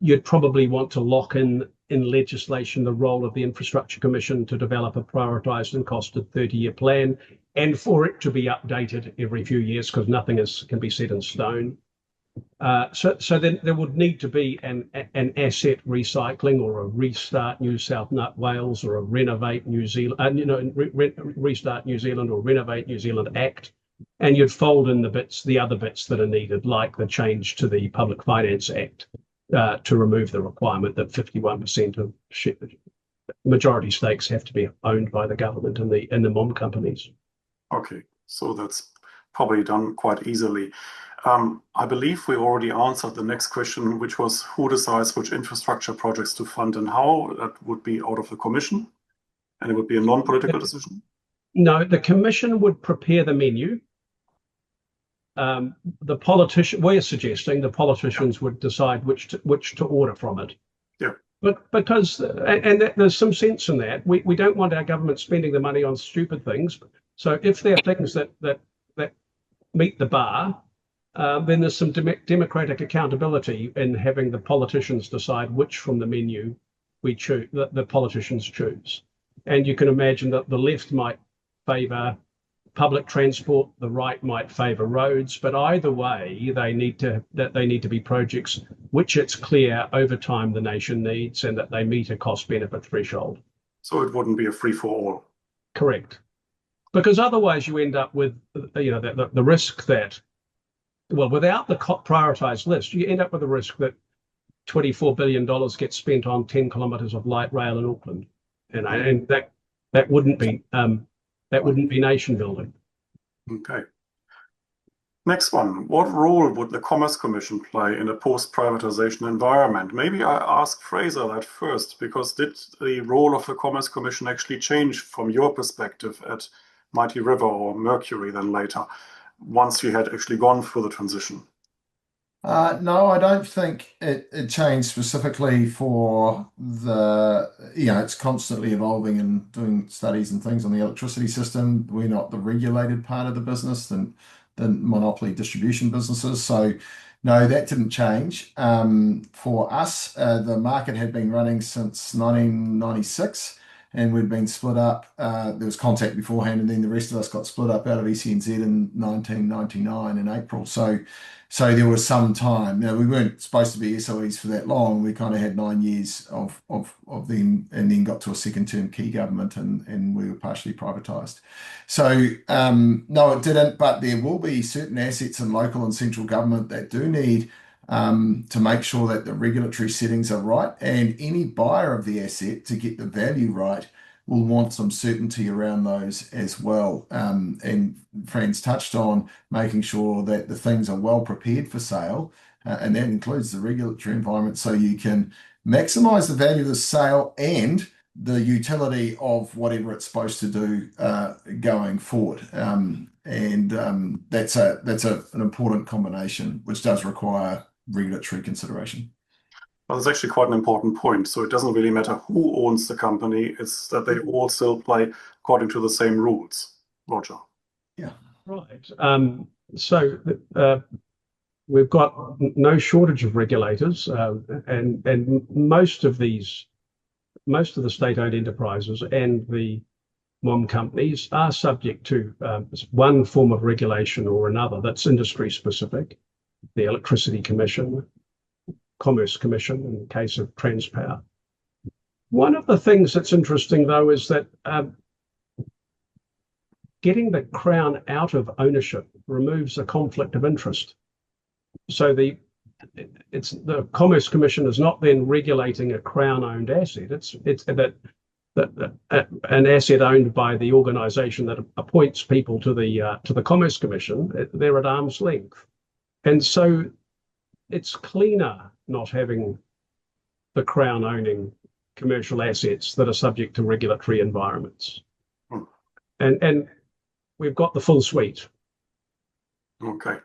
You'd probably want to lock in legislation the role of the Infrastructure Commission to develop a prioritised and costed 30-year plan, and for it to be updated every few years, because nothing can be set in stone. So then there would need to be an asset recycling, or a Restart New South Wales, or a Renovate New Zealand, Restart New Zealand or Renovate New Zealand Act, and you'd fold in the other bits that are needed, like the change to the Public Finance Act to remove the requirement that 51% of majority stakes have to be owned by the government in the mom companies. Okay, so that's probably done quite easily. I believe we already answered the next question, which was who decides which infrastructure projects to fund and how. That would be out of the Commission, and it would be a non-political decision? No, the Commission would prepare the menu. We're suggesting the politicians would decide which to order from it. Yeah. But because there's some sense in that. We don't want our government spending the money on stupid things. So if there are things that meet the bar, then there's some democratic accountability in having the politicians decide which from the menu we choose, the politicians choose. And you can imagine that the left might favour public transport, the right might favour roads, but either way, they need to be projects which it's clear over time the nation needs, and that they meet a cost-benefit threshold. So it wouldn't be a free-for-all. Correct, because otherwise you end up with the risk that, well, without the prioritised list, you end up with the risk that $24 billion gets spent on 10 kilometres of light rail in Auckland, and that wouldn't be nation building. Okay. Next one. What role would the Commerce Commission play in a post-privatization environment? Maybe I ask Fraser that first, because did the role of the Commerce Commission actually change from your perspective at Mighty River or Mercury then later, once you had actually gone through the transition? No, I don't think it changed specifically for it's constantly evolving and doing studies and things on the electricity system. We're not the regulated part of the business than monopoly distribution businesses. So no, that didn't change. For us, the market had been running since 1996 and we'd been split up. There was contact beforehand and then the rest of us got split up out of ECNZ in 1999 in April. So there was some time. Now, we weren't supposed to be SOEs for that long. We kind of had 9 years of them and then got to a second term key government and we were partially privatised. So no, it didn't, but there will be certain assets in local and central government that do need to make sure that the regulatory settings are right, and any buyer of the asset, to get the value right, will want some certainty around those as well. And Fran's touched on making sure that the things are well prepared for sale, and that includes the regulatory environment, so you can maximise the value of the sale and the utility of whatever it's supposed to do going forward. That's an important combination, which does require regulatory consideration. Well, that's actually quite an important point. So it doesn't really matter who owns the company, it's that they all still play according to the same rules. Roger. Yeah. Right. So we've got no shortage of regulators, and most of the state-owned enterprises and the MOM companies are subject to one form of regulation or another that's industry specific. The Electricity Commission, Commerce Commission in the case of Transpower. One of the things that's interesting, though, is that getting the Crown out of ownership removes a conflict of interest. So the Commerce Commission is not then regulating a Crown-owned asset. It's that an asset owned by the organisation that appoints people to the Commerce Commission. They're at arm's length, and so it's cleaner not having the Crown owning commercial assets that are subject to regulatory environments. And we've got the full suite. Okay.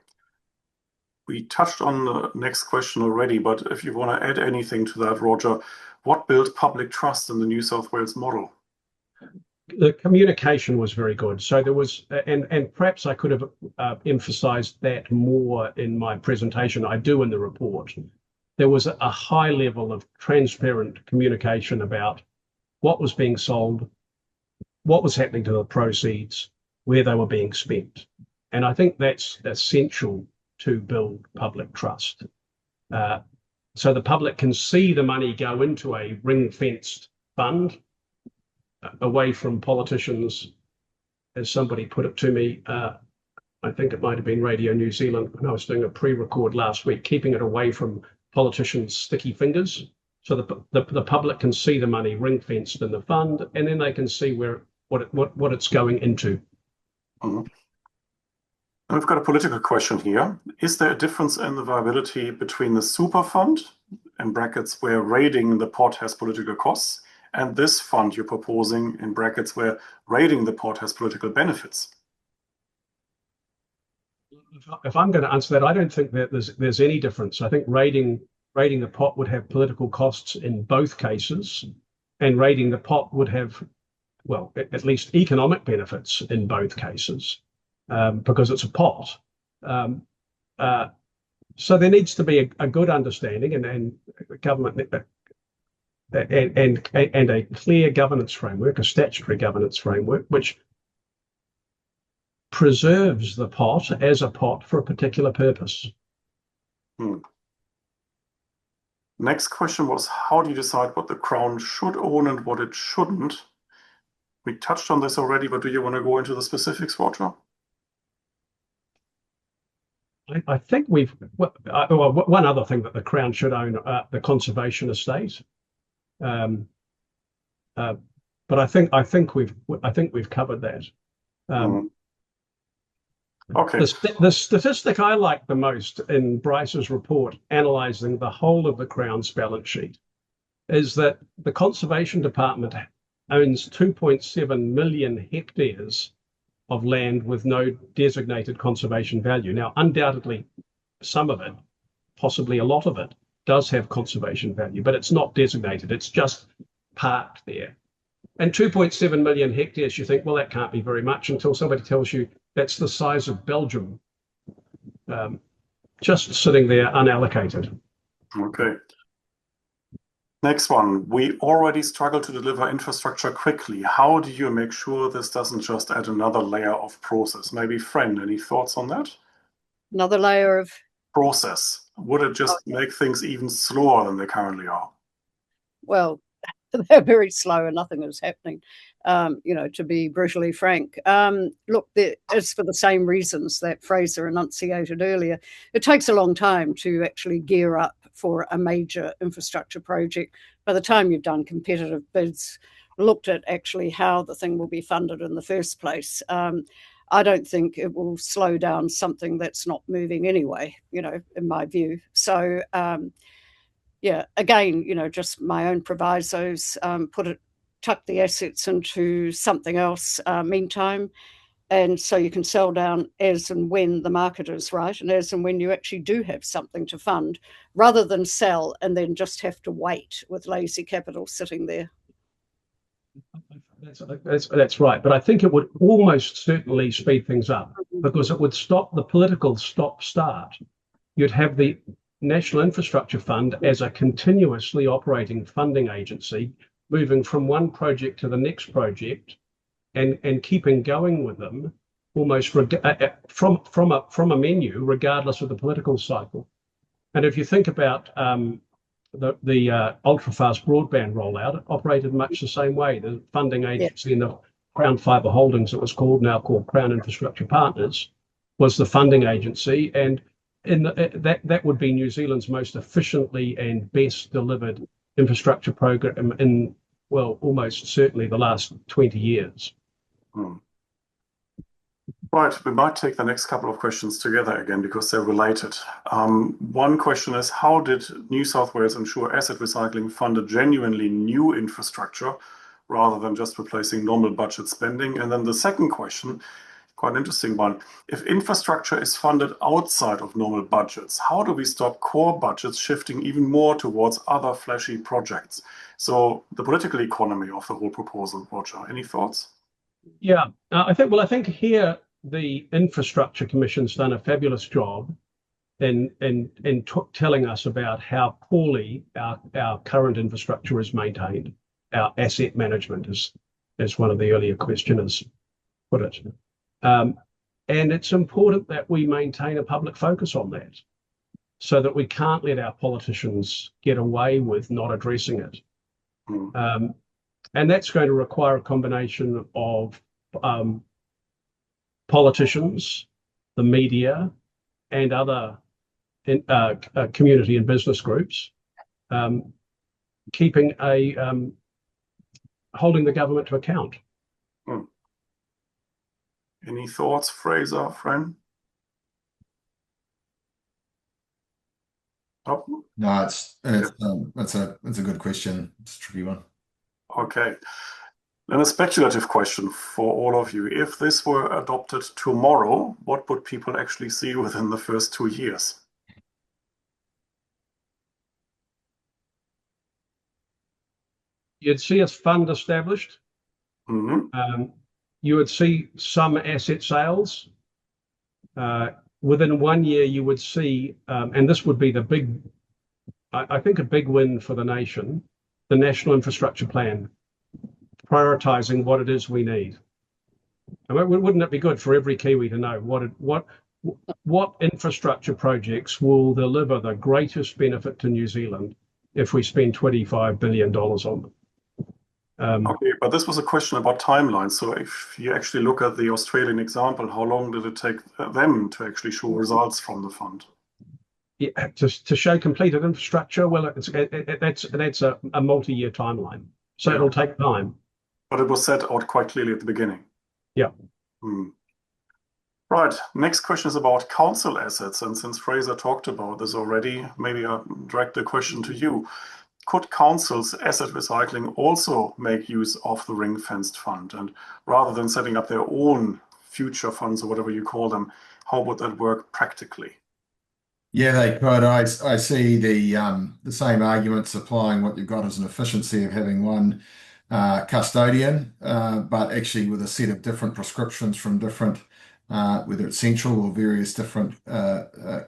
We touched on the next question already, but if you want to add anything to that, Roger, what built public trust in the New South Wales model? The communication was very good. So there was, and perhaps I could have emphasised that more in my presentation. I do in the report. There was a high level of transparent communication about what was being sold, what was happening to the proceeds, where they were being spent. And I think that's essential to build public trust. So the public can see the money go into a ring-fenced fund, away from politicians, as somebody put it to me. I think it might have been Radio New Zealand when I was doing a pre-record last week, keeping it away from politicians' sticky fingers, so the public can see the money ring-fenced in the fund, and then they can see what it's going into. Mm-hmm. And we've got a political question here. Is there a difference in the viability between the super fund, in brackets, where raiding the pot has political costs, and this fund you're proposing, in brackets, where raiding the pot has political benefits? If I'm going to answer that, I don't think that there's any difference. I think raiding the pot would have political costs in both cases, and raiding the pot would have, well, at least economic benefits in both cases, because it's a pot. So there needs to be a good understanding and government and a clear governance framework, a statutory governance framework, which preserves the pot as a pot for a particular purpose. Next question was, how do you decide what the Crown should own and what it shouldn't? We touched on this already, but do you want to go into the specifics, Roger? I think one other thing that the Crown should own, the conservation estate. But I think we've covered that. Okay. The statistic I like the most in Bryce's report, analysing the whole of the Crown's balance sheet, is that the Conservation Department owns 2.7 million hectares of land with no designated conservation value. Now, undoubtedly, some of it, possibly a lot of it, does have conservation value, but it's not designated. It's just parked there. And 2.7 million hectares, you think, well, that can't be very much, until somebody tells you that's the size of Belgium, just sitting there unallocated. Okay. Next one. We already struggle to deliver infrastructure quickly. How do you make sure this doesn't just add another layer of process? Maybe Fran, any thoughts on that? Another layer of process. Would it just make things even slower than they currently are? Well, they're very slow and nothing is happening, to be brutally frank. Look, it's for the same reasons that Fraser enunciated earlier. It takes a long time to actually gear up for a major infrastructure project. By the time you've done competitive bids, looked at actually how the thing will be funded in the first place, I don't think it will slow down something that's not moving anyway, in my view. So, again, just my own provisos, tuck the assets into something else meantime. And so you can sell down as and when the market is right, and as and when you actually do have something to fund, rather than sell and then just have to wait with lazy capital sitting there. That's right. But I think it would almost certainly speed things up, because it would stop the political stop-start. You'd have the National Infrastructure Fund as a continuously operating funding agency, moving from one project to the next project, and keeping going with them almost from a menu, regardless of the political cycle. And if you think about the ultra-fast broadband rollout, it operated much the same way. The funding agency in the Crown Fibre Holdings, it was now called Crown Infrastructure Partners, was the funding agency, and that would be New Zealand's most efficiently and best delivered infrastructure program in, well, almost certainly the last 20 years. Right, we might take the next couple of questions together again because they're related. One question is, how did New South Wales ensure asset recycling funded genuinely new infrastructure rather than just replacing normal budget spending? And then the second question, quite an interesting one. If infrastructure is funded outside of normal budgets, how do we stop core budgets shifting even more towards other flashy projects? So the political economy of the whole proposal, Roger, any thoughts? Yeah, I think here the Infrastructure Commission's done a fabulous job in telling us about how poorly our current infrastructure is maintained. Our asset management, as one of the earlier questioners put it. And it's important that we maintain a public focus on that, so that we can't let our politicians get away with not addressing it. And that's going to require a combination of politicians, the media, and other community and business groups, holding the government to account. Any thoughts, Fraser, Fran? Oh. No, that's a good question. It's a tricky one. Okay. Then a speculative question for all of you. If this were adopted tomorrow, what would people actually see within the first 2 years? You'd see a fund established. You would see some asset sales. Within 1 year, you would see, and this would be I think a big win for the nation, the National Infrastructure Plan, prioritising what it is we need. I mean, wouldn't it be good for every Kiwi to know what infrastructure projects will deliver the greatest benefit to New Zealand if we spend $25 billion on them? Okay, but this was a question about timelines. So if you actually look at the Australian example, how long did it take them to actually show results from the fund? Yeah, to show completed infrastructure, well, that's a multi-year timeline. So Yeah. it'll take time. But it was set out quite clearly at the beginning. Yeah. Right. Next question is about council assets. And since Fraser talked about this already, maybe I'll direct the question to you. Could councils' asset recycling also make use of the ring-fenced fund? And rather than setting up their own future funds or whatever you call them, how would that work practically? Yeah, they could. I see the same arguments applying. What you've got is an efficiency of having one custodian, but actually with a set of different prescriptions from different, whether it's central or various different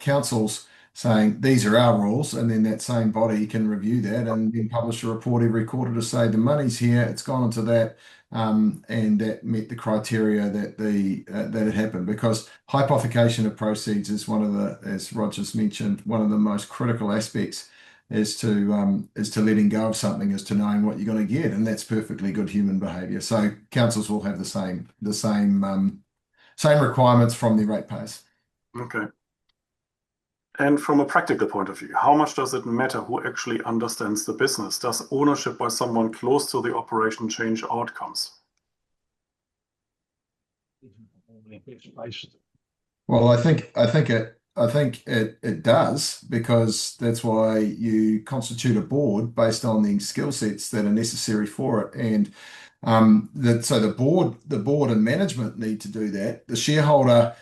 councils, saying these are our rules, and then that same body can review that and then publish a report every quarter to say the money's here, it's gone into that, and that met the criteria that that it happened. Because hypothecation of proceeds is one of the, as Roger's mentioned, one of the most critical aspects is to letting go of something, is to knowing what you're going to get, and that's perfectly good human behaviour. So councils will have the same requirements from the ratepayers. Okay. And from a practical point of view, how much does it matter who actually understands the business? Does ownership by someone close to the operation change outcomes? Well, I think it does, because that's why you constitute a board based on the skill sets that are necessary for it. And so the board and management need to do that. The shareholder,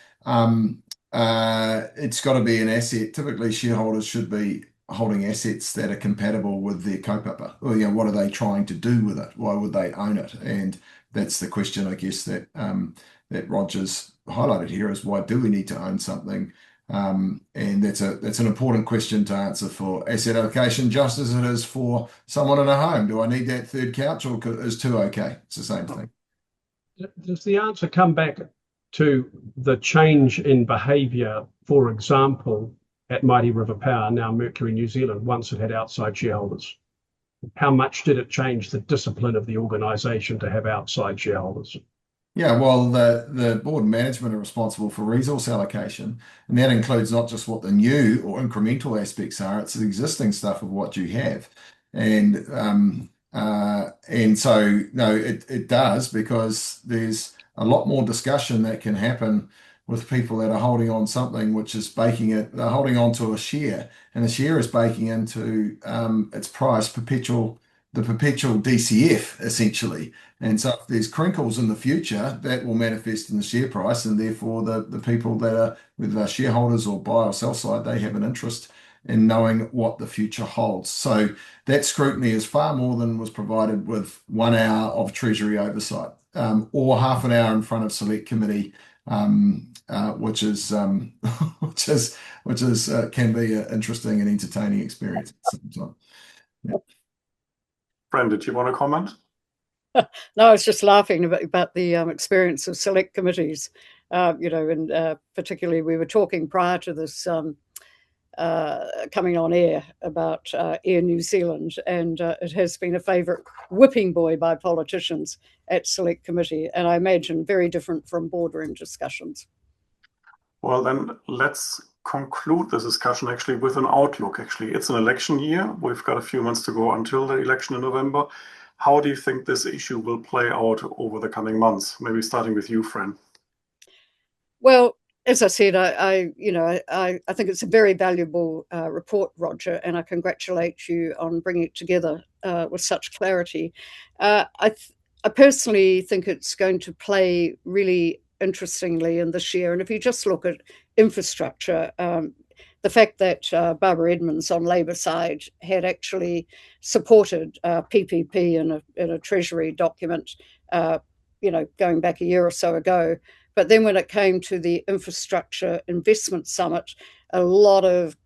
it's got to be an asset. Typically, shareholders should be holding assets that are compatible with their kaupapa. Or, what are they trying to do with it? Why would they own it? And that's the question, I guess, that Roger's highlighted here, is why do we need to own something? And that's an important question to answer for asset allocation, just as it is for someone in a home. Do I need that third couch, or is two okay? It's the same thing. Does the answer come back to the change in behaviour, for example, at Mighty River Power, now Mercury New Zealand, once it had outside shareholders? How much did it change the discipline of the organisation to have outside shareholders? Yeah, well, the board and management are responsible for resource allocation, and that includes not just what the new or incremental aspects are, it's the existing stuff of what you have. And so, no, it does, because there's a lot more discussion that can happen with people that are holding on something which is they're holding on to a share, and the share is baking into its price, the perpetual DCF, essentially. And so if there's crinkles in the future, that will manifest in the share price, and therefore the people that are, whether they're shareholders or buy or sell side, they have an interest in knowing what the future holds. So that scrutiny is far more than was provided with 1 hour of Treasury oversight, or half an hour in front of Select Committee, which can be an interesting and entertaining experience at the same time. Yeah. Fran, did you want to comment? No, I was just laughing about the experience of select committees, and particularly we were talking prior to this coming on air about Air New Zealand, and it has been a favourite whipping boy by politicians at select committee, and I imagine very different from boardroom discussions. Well, then let's conclude this discussion actually with an outlook. Actually, it's an election year. We've got a few months to go until the election in November. How do you think this issue will play out over the coming months? Maybe starting with you, Fran. Well, as I said, I think it's a very valuable report, Roger, and I congratulate you on bringing it together with such clarity. I personally think it's going to play really interestingly in this year. And if you just look at infrastructure, the fact that Barbara Edmonds on Labor side had actually supported PPP in a Treasury document, going back a year or so ago. But then when it came to the Infrastructure Investment Summit, a lot of,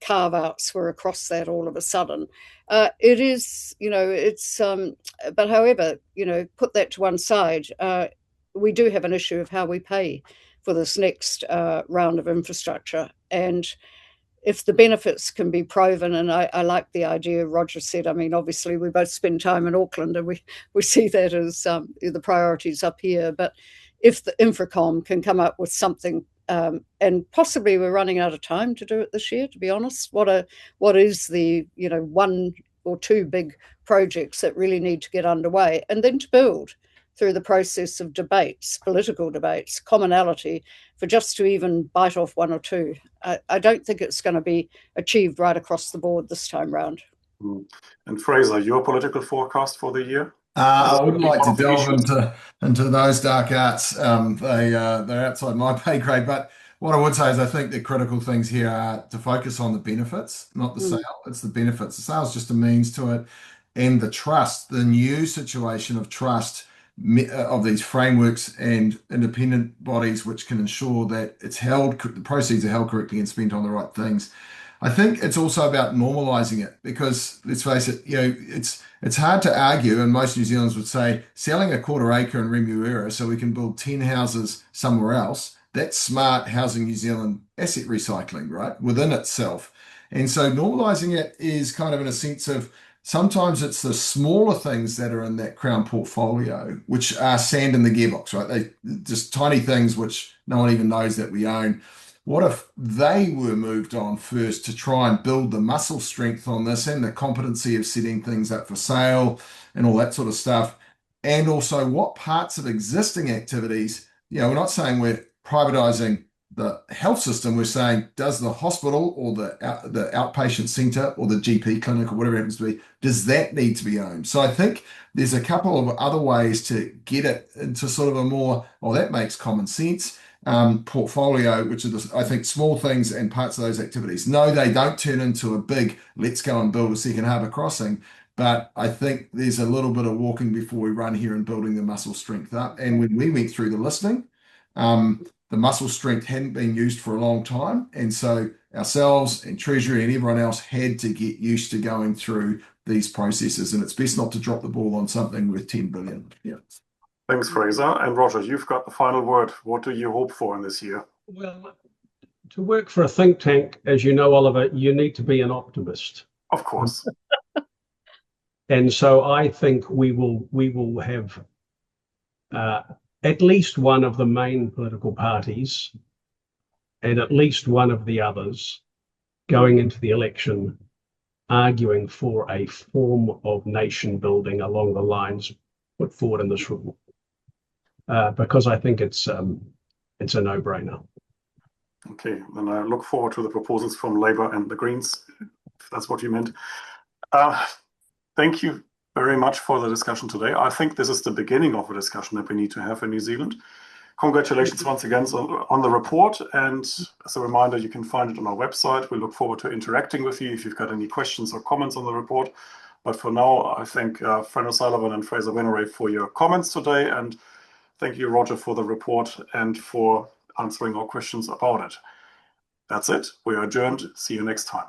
carve-outs were across that all of a sudden. But however, put that to one side, we do have an issue of how we pay for this next round of infrastructure. And if the benefits can be proven, and I like the idea Roger said. I mean, obviously we both spend time in Auckland and we see that as the priorities up here. But if the Infracom can come up with something, and possibly we're running out of time to do it this year, to be honest, what is the, one or two big projects that really need to get underway, and then to build through the process of debates, political debates, commonality, for just to even bite off one or two. I don't think it's going to be achieved right across the board this time round. And Fraser, your political forecast for the year? I wouldn't like to delve into those dark arts. They're outside my pay grade. But what I would say is I think the critical things here are to focus on the benefits, not the sale. It's the benefits. The sale is just a means to it. And the trust, the new situation of trust of these frameworks and independent bodies which can ensure that the proceeds are held correctly and spent on the right things. I think it's also about normalizing it, because let's face it, it's hard to argue, and most New Zealanders would say selling a quarter acre in Remuera so we can build 10 houses somewhere else, that's smart Housing New Zealand asset recycling, right, within itself. And so normalizing it is kind of in a sense of sometimes it's the smaller things that are in that Crown portfolio, which are sand in the gearbox, right? They just tiny things which no one even knows that we own. What if they were moved on first to try and build the muscle strength on this and the competency of setting things up for sale and all that sort of stuff? And also what parts of existing activities, we're not saying we're privatizing the health system, we're saying, does the hospital or the outpatient centre or the GP clinic or whatever it happens to be, does that need to be owned? So I think there's a couple of other ways to get it into sort of a more, that makes common sense portfolio, which is, I think, small things and parts of those activities. No, they don't turn into a big, let's go and build a second harbour crossing. But I think there's a little bit of walking before we run here and building the muscle strength up. And when we went through the listing, the muscle strength hadn't been used for a long time. And so ourselves and Treasury and everyone else had to get used to going through these processes. And it's best not to drop the ball on something worth 10 billion. Yeah. Thanks, Fraser. And Roger, you've got the final word. What do you hope for in this year? Well, to work for a think tank, as you know, Oliver, you need to be an optimist. Of course. And so I think we will have at least one of the main political parties and at least one of the others going into the election arguing for a form of nation building along the lines put forward in this report, because I think it's a no-brainer. Okay, then I look forward to the proposals from Labour and the Greens, if that's what you meant. Thank you very much for the discussion today. I think this is the beginning of a discussion that we need to have in New Zealand. Congratulations once again on the report. And as a reminder, you can find it on our website. We look forward to interacting with you if you've got any questions or comments on the report. But for now, I thank Fran O'Sullivan and Fraser Whineray for your comments today. And thank you, Roger, for the report and for answering our questions about it. That's it. We are adjourned. See you next time.